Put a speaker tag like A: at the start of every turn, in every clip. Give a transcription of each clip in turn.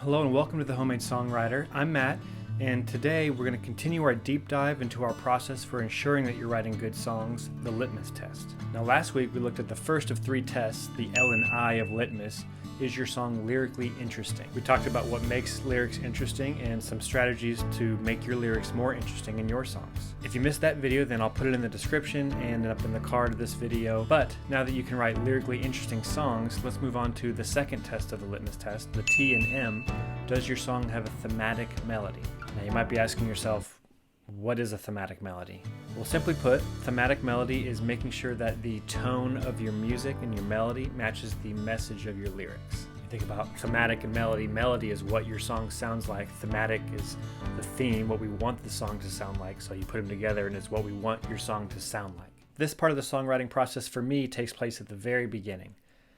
A: Hello and welcome to The Homemade Songwriter. I'm Matt, and today we're going to continue our deep dive into our process for ensuring that you're writing good songs, the Litmus Test. Now last week we looked at the first of three tests, the L and I of Litmus. Is your song lyrically interesting? We talked about what makes lyrics interesting and some strategies to make your lyrics more interesting in your songs. If you missed that video, then I'll put it in the description and up in the card of this video. But now that you can write lyrically interesting songs, let's move on to the second test of the Litmus Test, the T and M. Does your song have a thematic melody? Now you might be asking yourself, what is a thematic melody? Well, simply put, thematic melody is making sure that the tone of your music and your melody matches the message of your lyrics. You think about thematic and melody. Melody is what your song sounds like. Thematic is the theme, what we want the song to sound like. So you put them together and it's what we want your song to sound like. This part of the songwriting process for me takes place at the very beginning.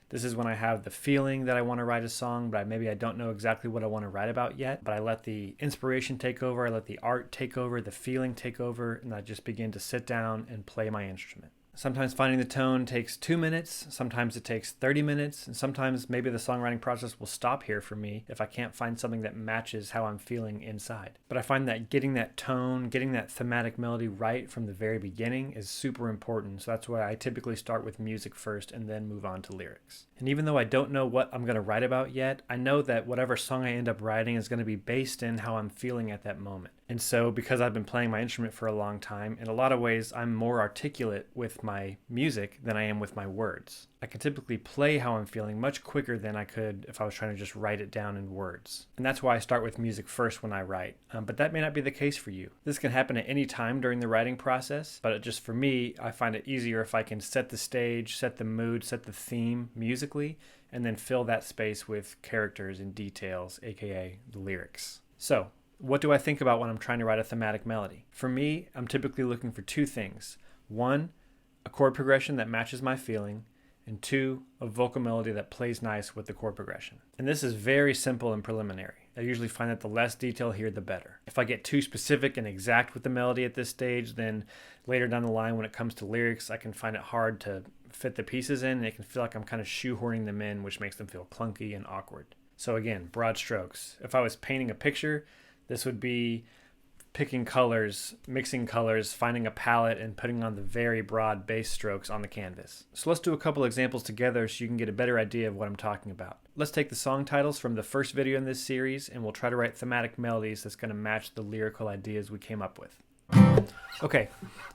A: This is when I have the feeling that I want to write a song, but maybe I don't know exactly what I want to write about yet, but I let the inspiration take over, I let the art take over, the feeling take over, and I just begin to sit down and play my instrument. Sometimes finding the tone takes 2 minutes, sometimes it takes 30 minutes, and sometimes maybe the songwriting process will stop here for me if I can't find something that matches how I'm feeling inside. But I find that getting that tone, getting that thematic melody right from the very beginning is super important, so that's why I typically start with music first and then move on to lyrics. And even though I don't know what I'm going to write about yet, I know that whatever song I end up writing is going to be based in how I'm feeling at that moment. And so because I've been playing my instrument for a long time, in a lot of ways I'm more articulate with my music than I am with my words. I can typically play how I'm feeling much quicker than I could if I was trying to just write it down in words. And that's why I start with music first when I write. But that may not be the case for you. This can happen at any time during the writing process, but just for me, I find it easier if I can set the stage, set the mood, set the theme musically, and then fill that space with characters and details, aka the lyrics. So, what do I think about when I'm trying to write a thematic melody? For me, I'm typically looking for two things. One, a chord progression that matches my feeling, and two, a vocal melody that plays nice with the chord progression. And this is very simple and preliminary. I usually find that the less detail here, the better. If I get too specific and exact with the melody at this stage, then later down the line when it comes to lyrics, I can find it hard to fit the pieces in, and it can feel like I'm kind of shoehorning them in, which makes them feel clunky and awkward. So again, broad strokes. If I was painting a picture, this would be picking colors, mixing colors, finding a palette, and putting on the very broad base strokes on the canvas. So let's do a couple examples together so you can get a better idea of what I'm talking about. Let's take the song titles from the first video in this series, and we'll try to write thematic melodies that's going to match the lyrical ideas we came up with. Okay,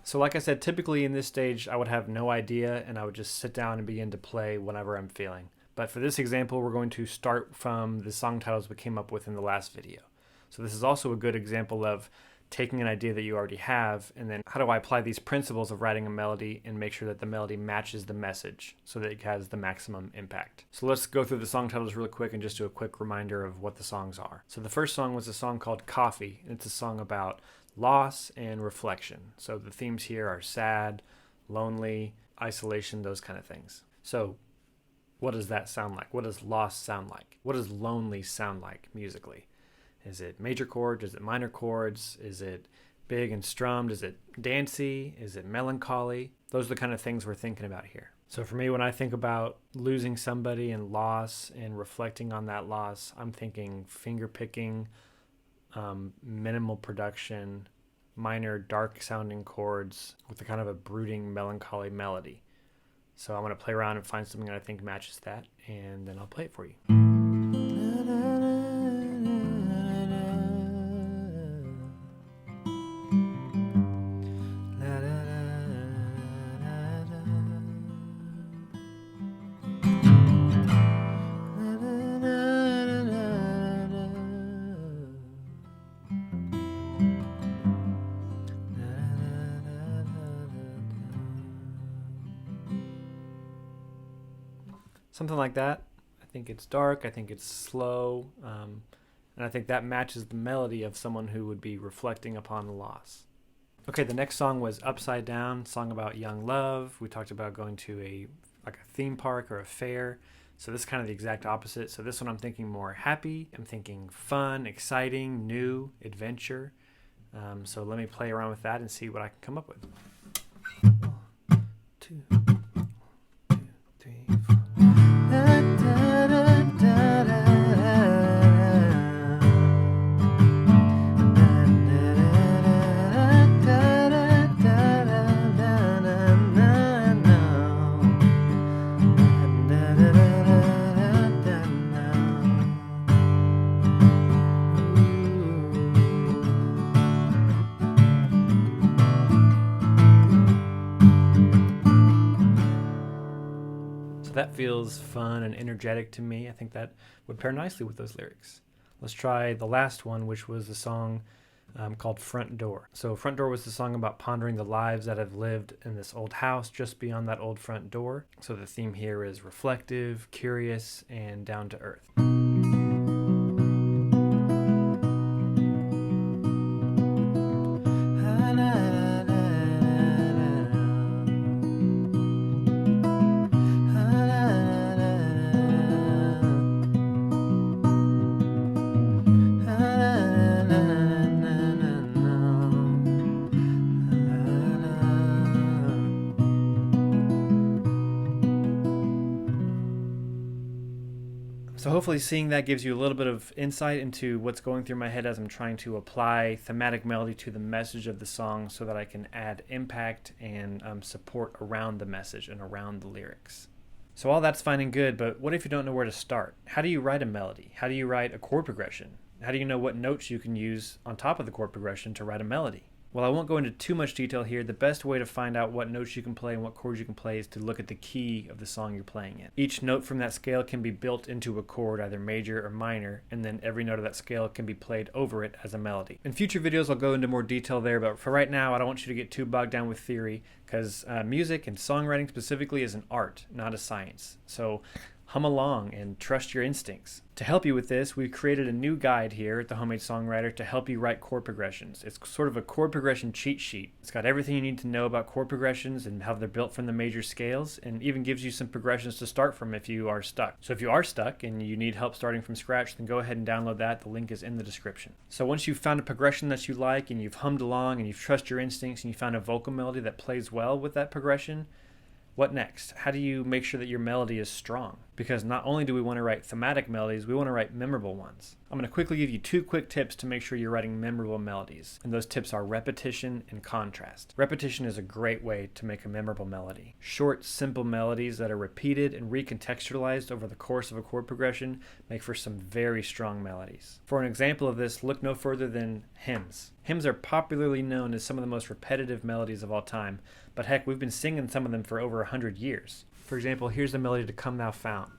A: so like I said, typically in this stage I would have no idea, and I would just sit down and begin to play whatever I'm feeling. But for this example, we're going to start from the song titles we came up with in the last video. So this is also a good example of taking an idea that you already have, and then how do I apply these principles of writing a melody and make sure that the melody matches the message so that it has the maximum impact. So let's go through the song titles really quick and just do a quick reminder of what the songs are. So the first song was a song called Coffee, and it's a song about loss and reflection. So the themes here are sad, lonely, isolation, those kind of things. So what does that sound like? What does loss sound like? What does lonely sound like musically? Is it major chords? Is it minor chords? Is it big and strummed? Is it dancey? Is it melancholy? Those are the kind of things we're thinking about here. So for me, when I think about losing somebody and loss and reflecting on that loss, I'm thinking finger picking, minimal production, minor dark sounding chords with a kind of a brooding melancholy melody. So I'm going to play around and find something that I think matches that, and then I'll play it for you. Something like that. I think it's dark, I think it's slow, and I think that matches the melody of someone who would be reflecting upon the loss. Okay, the next song was Upside Down, song about young love. We talked about going to a theme park or a fair. So this is kind of the exact opposite. So this one I'm thinking more happy, I'm thinking fun, exciting, new, adventure. So let me play around with that and see what I can come up with. 1, 2, 3, 4. that feels fun and energetic to me. I think that would pair nicely with those lyrics. Let's try the last one, which was the song called Front Door. So Front Door was the song about pondering the lives that have lived in this old house just beyond that old front door. So the theme here is reflective, curious, and down to earth. So hopefully seeing that gives you a little bit of insight into what's going through my head as I'm trying to apply thematic melody to the message of the song so that I can add impact and support around the message and around the lyrics. So all that's fine and good, but what if you don't know where to start? How do you write a melody? How do you write a chord progression? How do you know what notes you can use on top of the chord progression to write a melody? Well, I won't go into too much detail here. The best way to find out what notes you can play and what chords you can play is to look at the key of the song you're playing in. Each note from that scale can be built into a chord, either major or minor, and then every note of that scale can be played over it as a melody. In future videos, I'll go into more detail there, but for right now, I don't want you to get too bogged down with theory, because music and songwriting specifically is an art, not a science. So hum along and trust your instincts. To help you with this, we've created a new guide here at the Homemade Songwriter to help you write chord progressions. It's sort of a chord progression cheat sheet. It's got everything you need to know about chord progressions and how they're built from the major scales, and even gives you some progressions to start from if you are stuck. So if you are stuck and you need help starting from scratch, then go ahead and download that. The link is in the description. So once you've found a progression that you like and you've hummed along and you've trusted your instincts and you found a vocal melody that plays well with that progression, what next? How do you make sure that your melody is strong? Because not only do we want to write thematic melodies, we want to write memorable ones. I'm going to quickly give you 2 quick tips to make sure you're writing memorable melodies. And those tips are repetition and contrast. Repetition is a great way to make a memorable melody. Short, simple melodies that are repeated and recontextualized over the course of a chord progression make for some very strong melodies. For an example of this, look no further than hymns. Hymns are popularly known as some of the most repetitive melodies of all time, but heck, we've been singing some of them for over 100 years. For example, here's the melody to Come Thou Fount.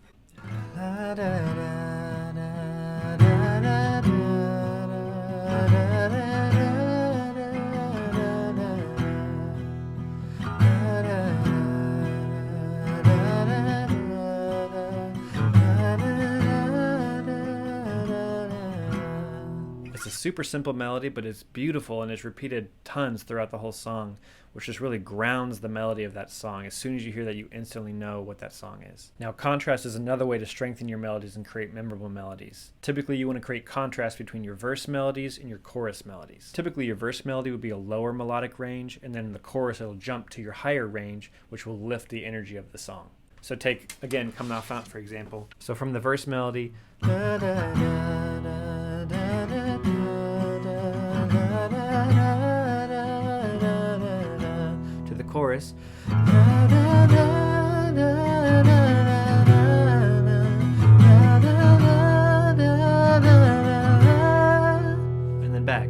A: It's a super simple melody, but it's beautiful and it's repeated tons throughout the whole song, which just really grounds the melody of that song. As soon as you hear that, you instantly know what that song is. Now, contrast is another way to strengthen your melodies and create memorable melodies. Typically, you want to create contrast between your verse melodies and your chorus melodies. Typically, your verse melody would be a lower melodic range, and then in the chorus, it'll jump to your higher range, which will lift the energy of the song. So take, again, Come Thou Fount, for example. So from the verse melody, to the chorus, and then back.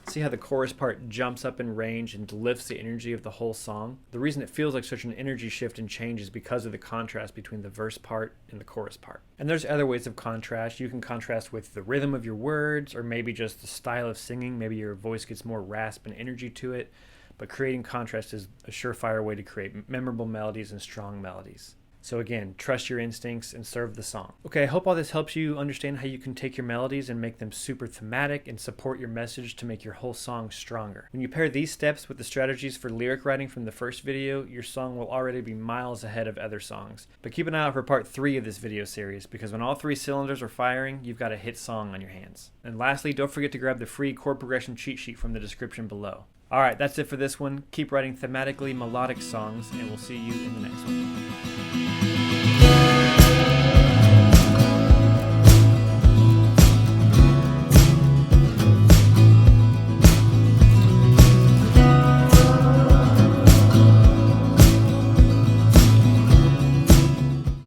A: See how the chorus part jumps up in range and lifts the energy of the whole song? The reason it feels like such an energy shift and change is because of the contrast between the verse part and the chorus part. And there's other ways of contrast. You can contrast with the rhythm of your words, or maybe just the style of singing. Maybe your voice gets more rasp and energy to it. But creating contrast is a surefire way to create memorable melodies and strong melodies. So again, trust your instincts and serve the song. Okay, I hope all this helps you understand how you can take your melodies and make them super thematic and support your message to make your whole song stronger. When you pair these steps with the strategies for lyric writing from the first video, your song will already be miles ahead of other songs. But keep an eye out for part 3 of this video series, because when all 3 cylinders are firing, you've got a hit song on your hands. And lastly, don't forget to grab the free chord progression cheat sheet from the description below. Alright, that's it for this one. Keep writing thematically melodic songs, and we'll see you in the next one.